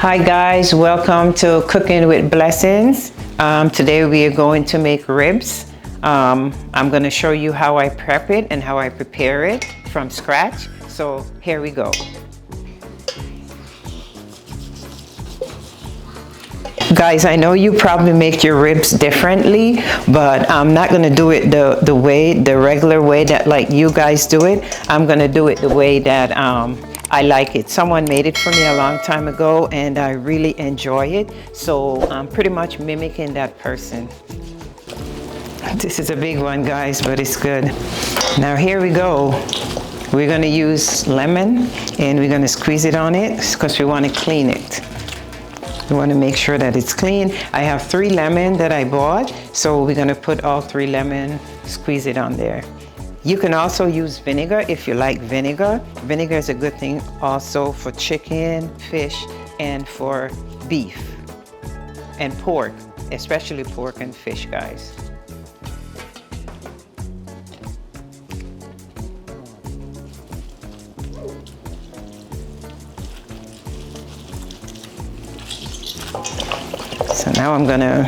Hi guys, welcome to Cooking with Blessings. Today we are going to make ribs. I'm going to show you how I prep it and how I prepare it from scratch. So here we go. Guys, I know you probably make your ribs differently, but I'm not going to do it the regular way that like you guys do it. I'm going to do it the way that I like it. Someone made it for me a long time ago and I really enjoy it. So I'm pretty much mimicking that person. This is a big one, guys, but it's good. Now here we go. We're going to use lemon and we're going to squeeze it on it because we want to clean it. We want to make sure that it's clean. I have 3 lemons that I bought, so we're going to put all 3 lemons, squeeze it on there. You can also use vinegar if you like vinegar. Vinegar is a good thing also for chicken, fish, and for beef and pork, especially pork and fish, guys. So now I'm gonna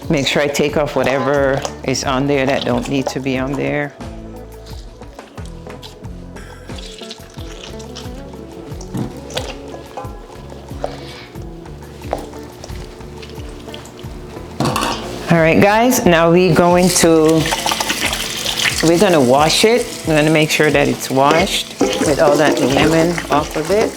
make sure I take off whatever is on there that don't need to be on there. All right, guys, now we're gonna wash it. We're gonna make sure that it's washed with all that lemon off of it.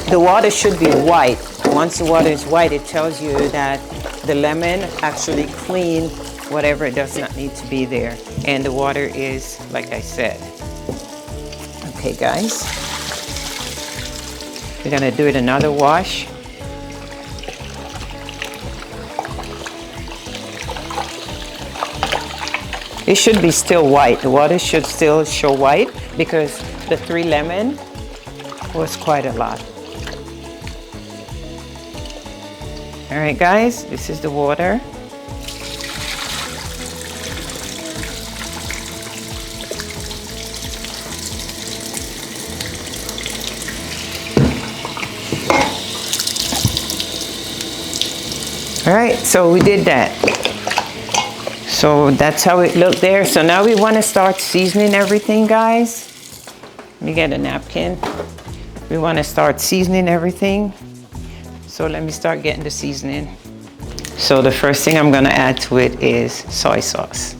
The water should be white. Once the water is white, it tells you that the lemon actually cleaned whatever does not need to be there. And the water is, like I said. Okay, guys. We're gonna do it another wash. It should be still white. The water should still show white because the 3 lemon was quite a lot. All right, guys, this is the water. All right, so we did that. So that's how it looked there. So now we want to start seasoning everything, guys. Let me get a napkin. We want to start seasoning everything. So let me start getting the seasoning. So the first thing I'm gonna add to it is soy sauce.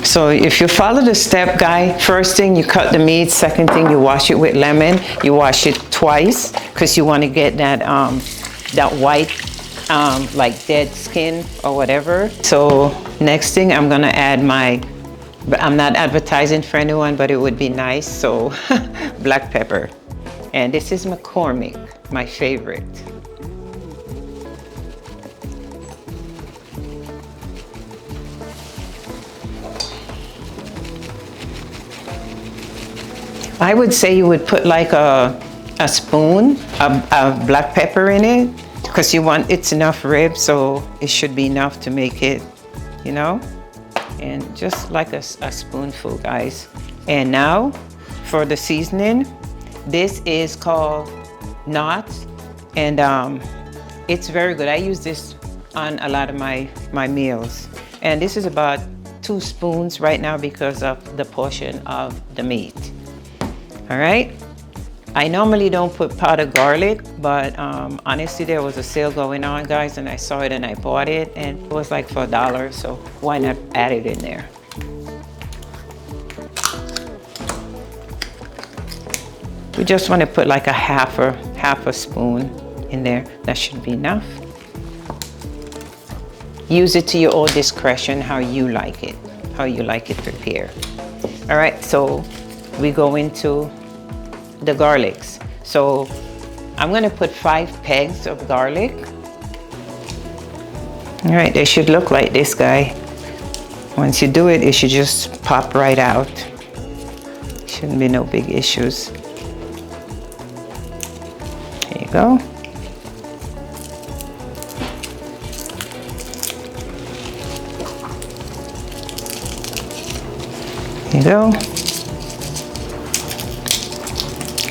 So if you follow the step, guy, first thing you cut the meat, second thing you wash it with lemon. You wash it twice because you want to get that that white like dead skin or whatever. So next thing I'm gonna add I'm not advertising for anyone, but it would be nice, so black pepper. And this is McCormick, my favorite. I would say you would put like a spoon of black pepper in it, because it's enough ribs, so it should be enough to make it, you know, and just like a spoonful, guys. And now for the seasoning, this is called Knott's, and it's very good. I use this on a lot of my meals, and this is about 2 spoons right now because of the portion of the meat. All right. I normally don't put powdered garlic, but honestly, there was a sale going on, guys, and I saw it and I bought it, and it was like for $1, so why not add it in there? We just want to put like a half a spoon in there. That should be enough. Use it to your own discretion, how you like it prepared. All right, so we go into the garlics. So I'm gonna put 5 pegs of garlic. All right, they should look like this, guy. Once you do it, it should just pop right out. Shouldn't be no big issues. There you go. There you go.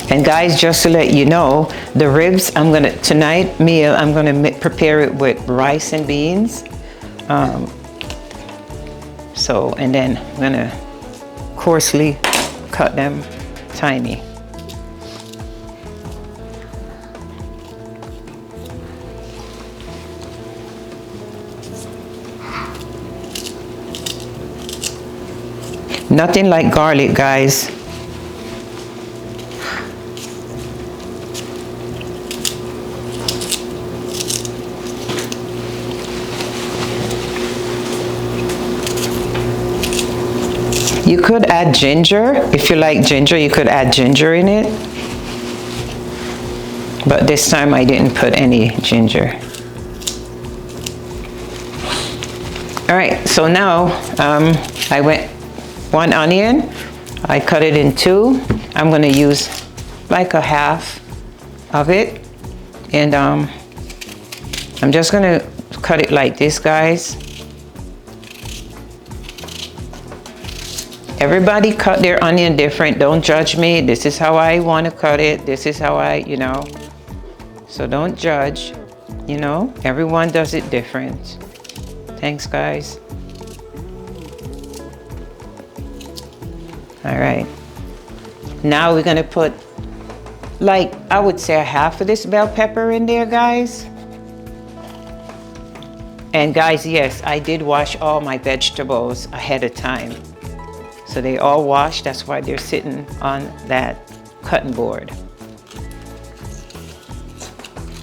And guys, just to let you know, the ribs, tonight meal, I'm gonna prepare it with rice and beans. And then I'm gonna coarsely cut them tiny. Nothing like garlic, guys. You could add ginger. If you like ginger, you could add ginger in it. But this time I didn't put any ginger. All right, so now I went 1 onion. I cut it in 2. I'm gonna use like a half of it. And I'm just gonna cut it like this, guys. Everybody cut their onion different. Don't judge me. This is how I want to cut it. This is how I, So don't judge, Everyone does it different. Thanks, guys. All right. Now we're going to put, I would say, a half of this bell pepper in there, guys. And guys, yes, I did wash all my vegetables ahead of time. So they all washed, that's why they're sitting on that cutting board.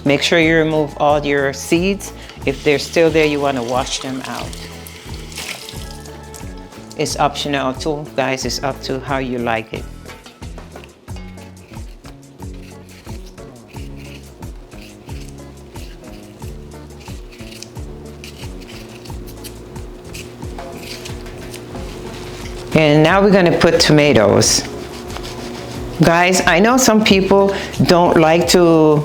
Make sure you remove all your seeds. If they're still there, you want to wash them out. It's optional too, guys. It's up to how you like it. And now we're going to put tomatoes. Guys, I know some people don't like to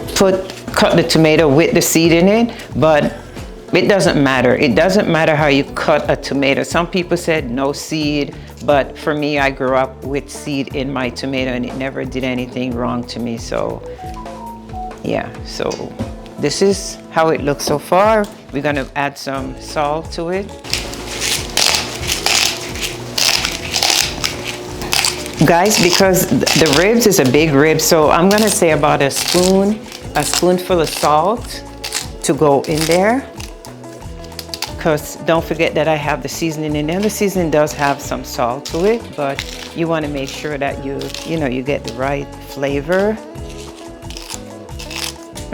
cut the tomato with the seed in it, but it doesn't matter. It doesn't matter how you cut a tomato. Some people said no seed, but for me, I grew up with seed in my tomato and it never did anything wrong to me. So yeah, so this is how it looks so far. We're going to add some salt to it. Guys, because the ribs is a big rib, so I'm gonna say about a spoonful of salt to go in there. Because don't forget that I have the seasoning in there. The seasoning does have some salt to it, but you want to make sure that you get the right flavor.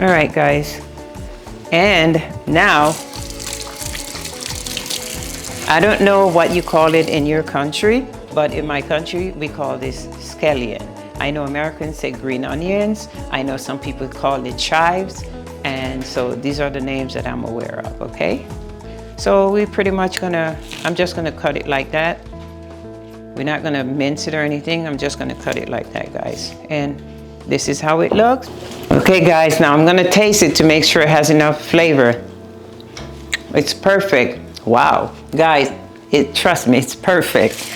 All right, guys. And now, I don't know what you call it in your country, but in my country, we call this scallion. I know Americans say green onions. I know some people call it chives. And so these are the names that I'm aware of, okay? So we pretty much I'm just gonna cut it like that. We're not gonna mince it or anything. I'm just gonna cut it like that, guys. And this is how it looks. Okay, guys, now I'm gonna taste it to make sure it has enough flavor. It's perfect. Wow, guys, trust me, it's perfect.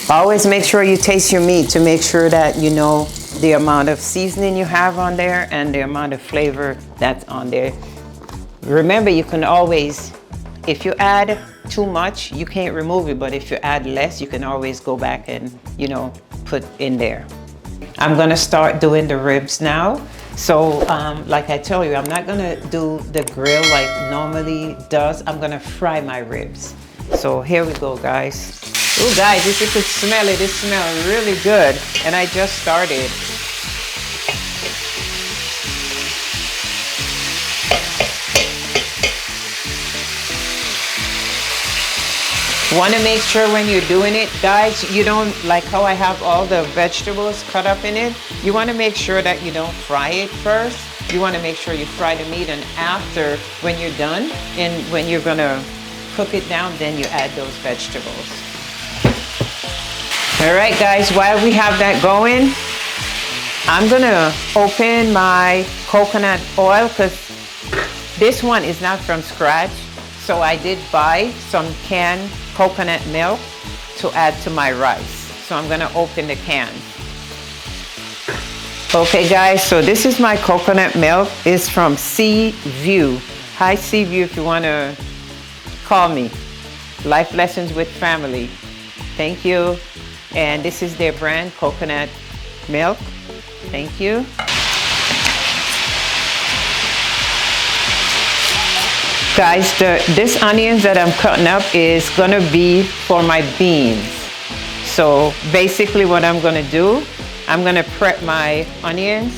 Always make sure you taste your meat to make sure that you know the amount of seasoning you have on there and the amount of flavor that's on there. Remember, you can always, if you add too much, you can't remove it, but if you add less, you can always go back and, put in there. I'm gonna start doing the ribs now. So, like I told you, I'm not gonna do the grill like normally does. I'm gonna fry my ribs. So here we go, guys. Oh, guys, if you could smell it, it smells really good. And I just started. Want to make sure when you're doing it, guys, you don't, like how I have all the vegetables cut up in it, you want to make sure that you don't fry it first. You want to make sure you fry the meat, and after, when you're done, and when you're going to cook it down, then you add those vegetables. All right, guys, while we have that going, I'm going to open my coconut oil because this one is not from scratch. So I did buy some canned coconut milk to add to my rice. So I'm gonna open the can. Okay guys, so this is my coconut milk. It's from Sea View. Hi Sea View, if you wanna call me. Life Lessons with Family. Thank you. And this is their brand, coconut milk. Thank you. Guys, this onions that I'm cutting up is gonna be for my beans. So basically what I'm gonna do, I'm gonna prep my onions,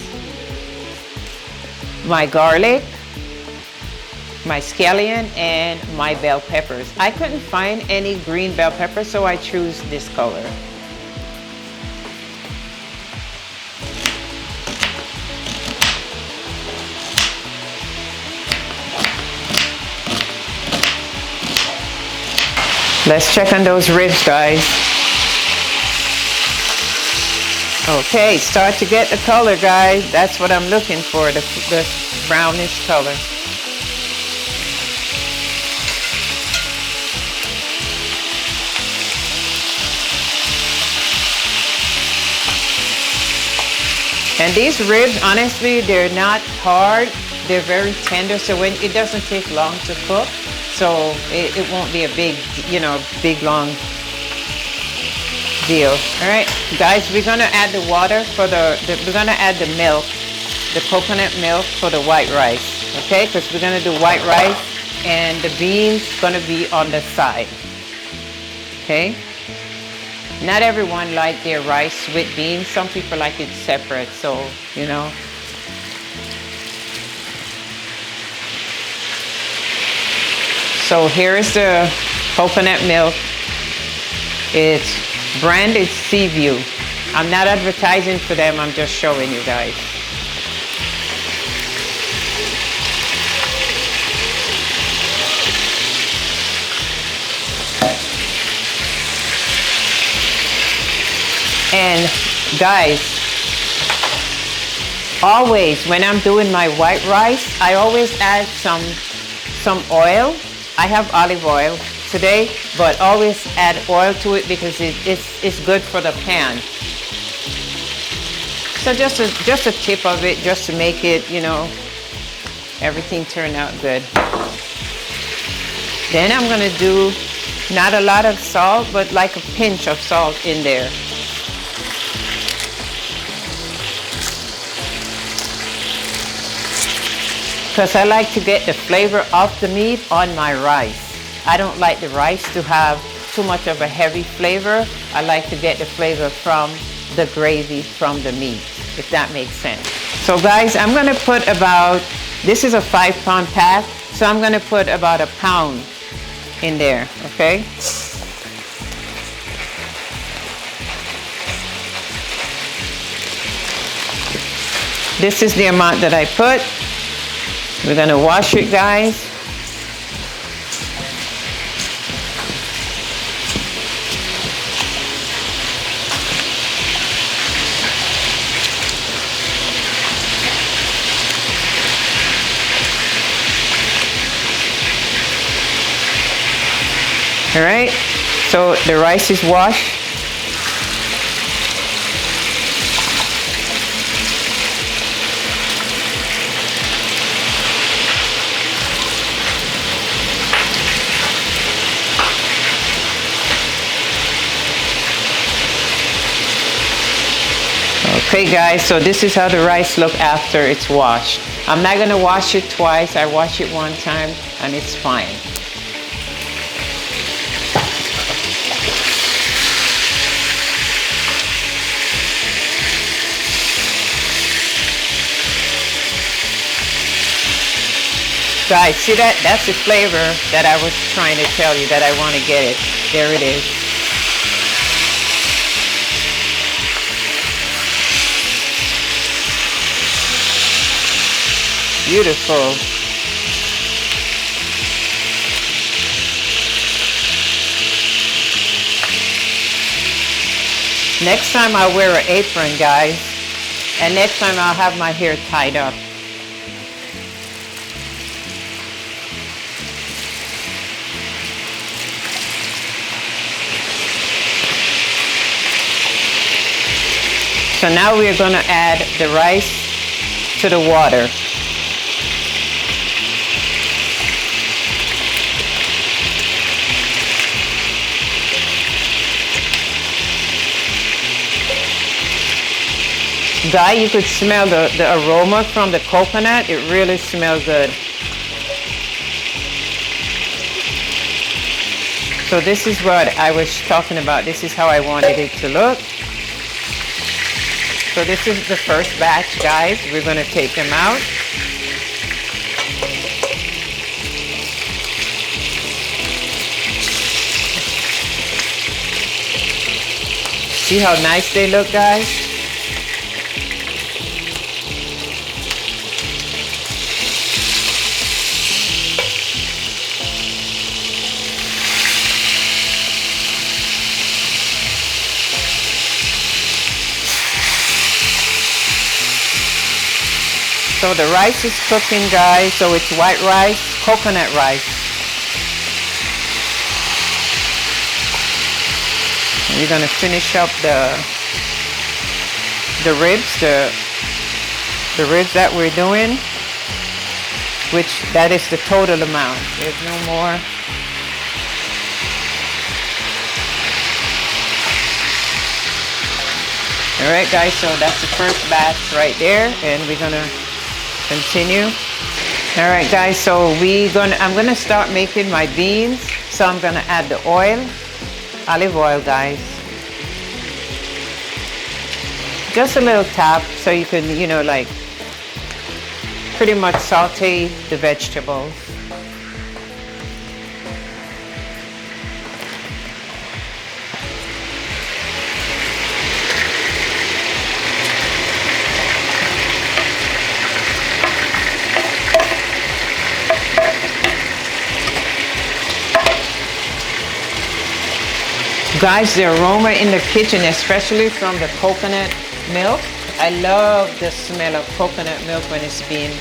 my garlic, my scallion, and my bell peppers. I couldn't find any green bell peppers, so I choose this color. Let's check on those ribs, guys. Okay, start to get the color, guys. That's what I'm looking for, the brownish color. And these ribs, honestly, they're not hard. They're very tender, so it doesn't take long to cook. So it won't be a big, big long deal. All right, guys, we're gonna add the water for we're gonna add the milk, the coconut milk for the white rice, okay? Because we're gonna do white rice and the beans gonna be on the side, okay? Not everyone like their rice with beans. Some people like it separate, so, So here is the coconut milk. It's branded Sea View. I'm not advertising for them, I'm just showing you guys. And guys, always when I'm doing my white rice, I always add some oil. I have olive oil today, but always add oil to it because it's good for the pan. So just a tip of it, just to make it, everything turn out good. Then I'm gonna do not a lot of salt, but like a pinch of salt in there. Because I like to get the flavor of the meat on my rice. I don't like the rice to have too much of a heavy flavor. I like to get the flavor from the gravy from the meat, if that makes sense. So guys, I'm gonna put this is a 5-pound pack, so I'm gonna put about a pound in there, okay? This is the amount that I put. We're gonna wash it, guys. All right, so the rice is washed. Okay guys, so this is how the rice look after it's washed. I'm not gonna wash it twice. I wash it one time and it's fine. Guys, see that? That's the flavor that I was trying to tell you that I want to get it. There it is. Beautiful. Next time I'll wear an apron, guys. And next time I'll have my hair tied up. So now we're gonna add the rice to the water. Guy, you could smell the aroma from the coconut. It really smells good. So this is what I was talking about. This is how I wanted it to look. So this is the first batch, guys. We're gonna take them out. See how nice they look, guys? So the rice is cooking, guys. So it's white rice, coconut rice. And we're gonna finish up the ribs, the ribs that we're doing, which that is the total amount. There's no more. All right, guys. So that's the first batch right there, and we're gonna continue. All right, guys, so I'm gonna start making my beans. So I'm gonna add the oil, olive oil, guys. Just a little tap so you can, like pretty much saute the vegetables. Guys, the aroma in the kitchen, especially from the coconut milk. I love the smell of coconut milk when it's being,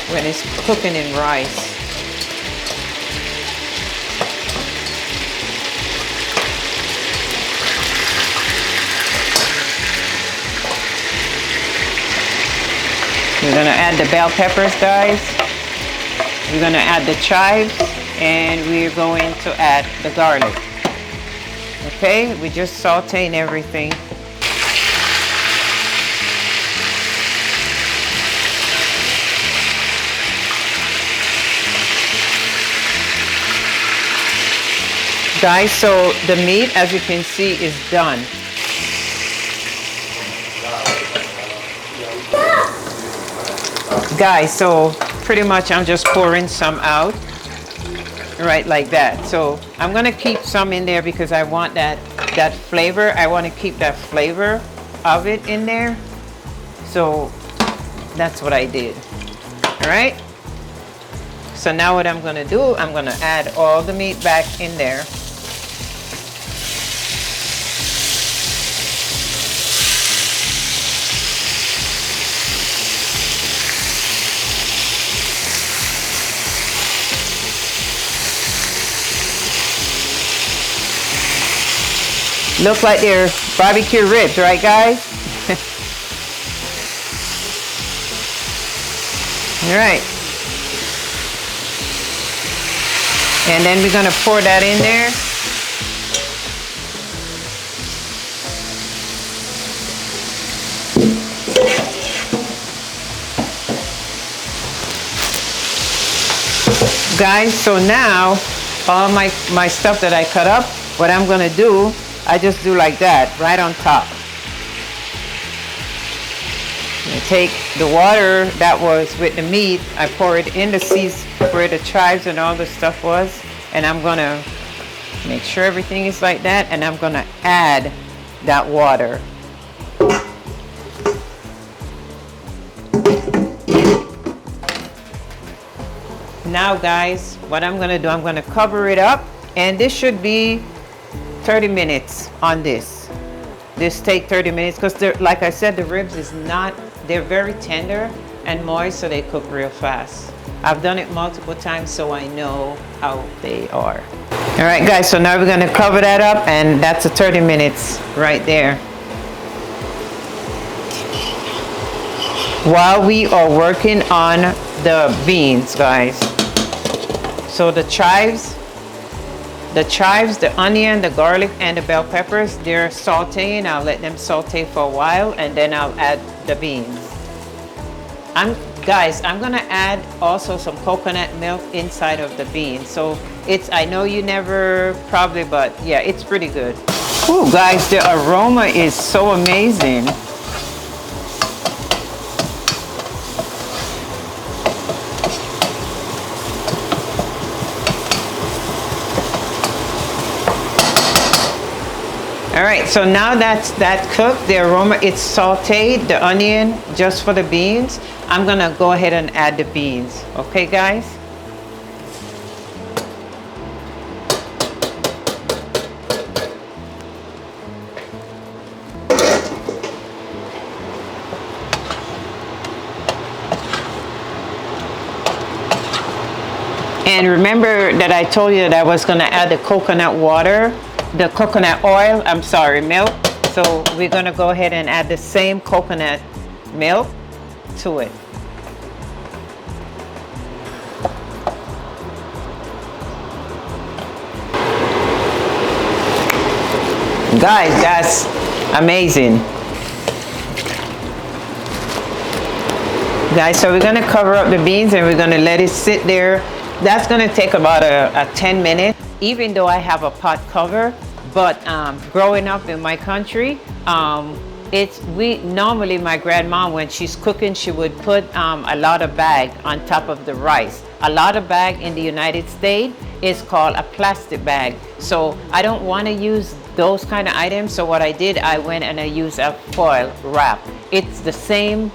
when it's cooking in rice. We're gonna add the bell peppers, guys. We're gonna add the chives, and we're going to add the garlic. Okay, we're just sauteing everything. Guys, so the meat, as you can see, is done. Guys, so pretty much I'm just pouring some out. Right, like that. So I'm gonna keep some in there because I want that flavor. I want to keep that flavor of it in there. So that's what I did. All right. So now what I'm gonna do, I'm gonna add all the meat back in there. Look like they're barbecue ribs, right, guys? All right. And then we're gonna pour that in there. Guys, so now all my stuff that I cut up, what I'm gonna do, I just do like that, right on top. I take the water that was with the meat, I pour it in the seeds where the chives and all the stuff was, and I'm gonna make sure everything is like that, and I'm gonna add that water. Now, guys, what I'm gonna do, I'm gonna cover it up, and this should be 30 minutes on this. This take 30 minutes because, like I said, the ribs is not, they're very tender and moist, so they cook real fast. I've done it multiple times, so I know how they are. All right, guys, so now we're gonna cover that up, and that's a 30 minutes right there. while we are working on the beans, guys. So the chives, the onion, the garlic, and the bell peppers, they're sauteing. I'll let them saute for a while, and then I'll add the beans. Guys, I'm gonna add also some coconut milk inside of the beans. So I know you never probably, but yeah, it's pretty good. Ooh, guys, the aroma is so amazing. All right, so now that's cooked, the aroma, it's sauteed, the onion, just for the beans. I'm gonna go ahead and add the beans. Okay, guys? And remember that I told you that I was gonna add the coconut water, the coconut oil, I'm sorry, milk. So we're gonna go ahead and add the same coconut milk to it. Guys, that's amazing. Guys, so we're gonna cover up the beans and we're gonna let it sit there. That's gonna take about a 10 minutes, even though I have a pot cover. But growing up in my country, normally my grandma, when she's cooking, she would put a lot of bag on top of the rice. A lot of bag in the United States is called a plastic bag. So I don't want to use those kind of items. So what I did, I went and I used a foil wrap. It's the same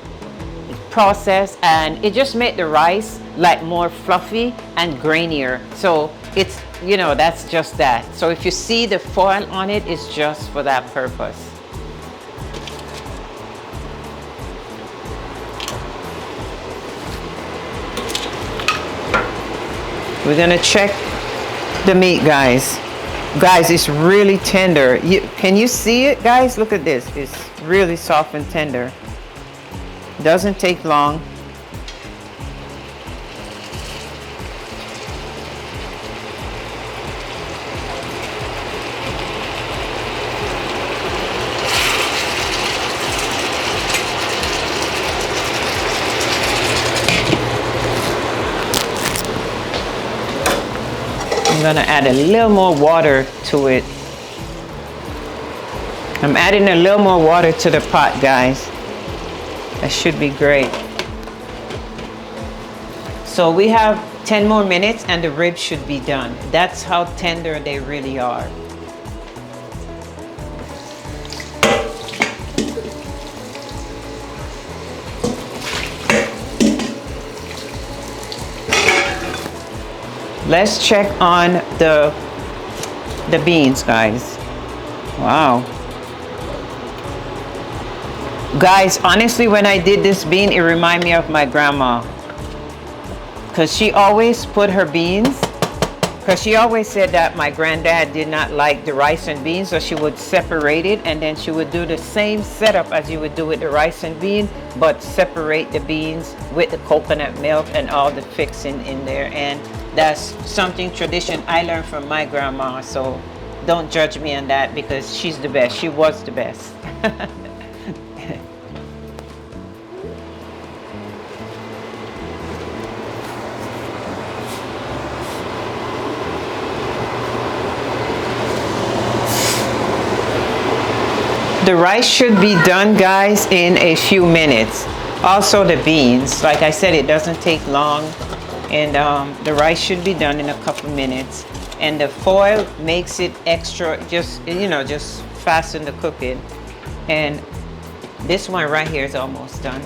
process, and it just made the rice like more fluffy and grainier. So it's, you know, that's just that. So if you see the foil on it, it's just for that purpose. We're gonna check the meat, guys. Guys, it's really tender. Can you see it, guys? Look at this. It's really soft and tender. Doesn't take long. I'm gonna add a little more water to it. I'm adding a little more water to the pot, guys. That should be great. So we have 10 more minutes and the ribs should be done. That's how tender they really are. Let's check on the beans, guys. Wow. Guys, honestly, when I did this bean, it reminded me of my grandma. Because she always put her beans, because she always said that my granddad did not like the rice and beans, so she would separate it, and then she would do the same setup as you would do with the rice and bean, but separate the beans with the coconut milk and all the fixing in there. And that's something tradition I learned from my grandma, so don't judge me on that, because she's the best. She was the best. The rice should be done, guys, in a few minutes. Also the beans, like I said, it doesn't take long, and the rice should be done in a couple minutes. And the foil makes it extra, just, you know, just fasten the cooking. And this one right here is almost done.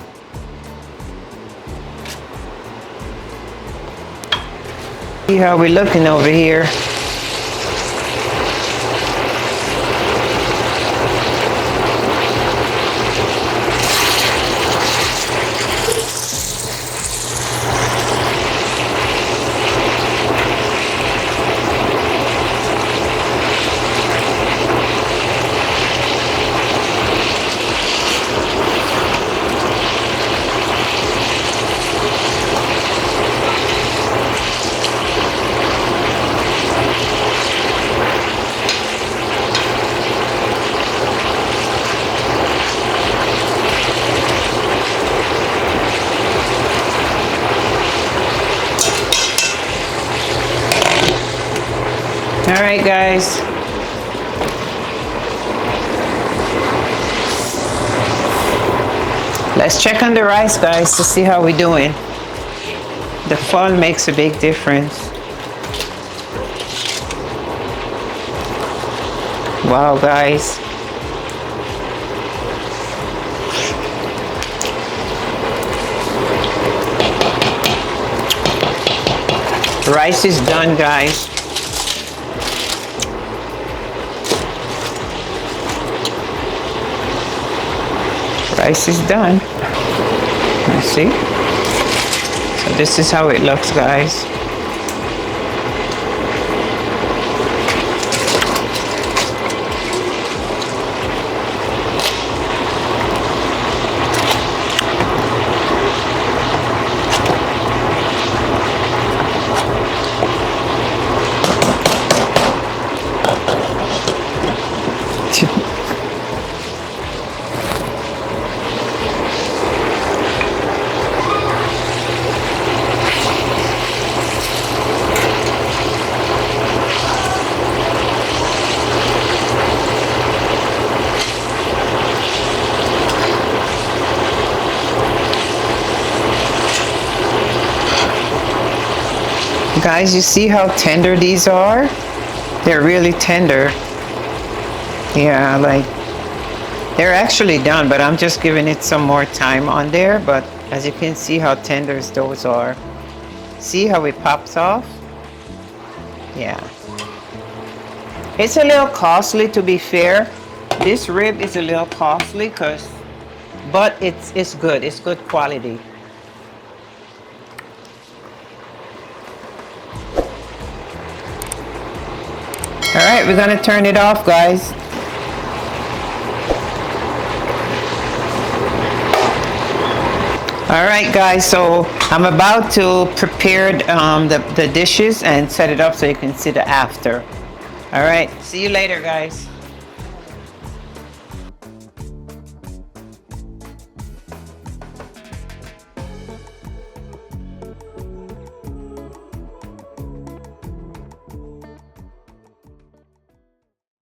See how we're looking over here. All right, guys. Let's check on the rice, guys, to see how we're doing. The fall makes a big difference. Wow, guys. Rice is done, guys. Rice is done. Let's see. So this is how it looks, guys. Guys, you see how tender these are? They're really tender. Yeah, like, they're actually done, but I'm just giving it some more time on there. But as you can see how tender those are. See how it pops off? Yeah. It's a little costly, to be fair. This rib is a little costly, but it's good. It's good quality. All right, we're gonna turn it off, guys. All right, guys, so I'm about to prepare the dishes and set it up so you can see the after. All right, see you later, guys.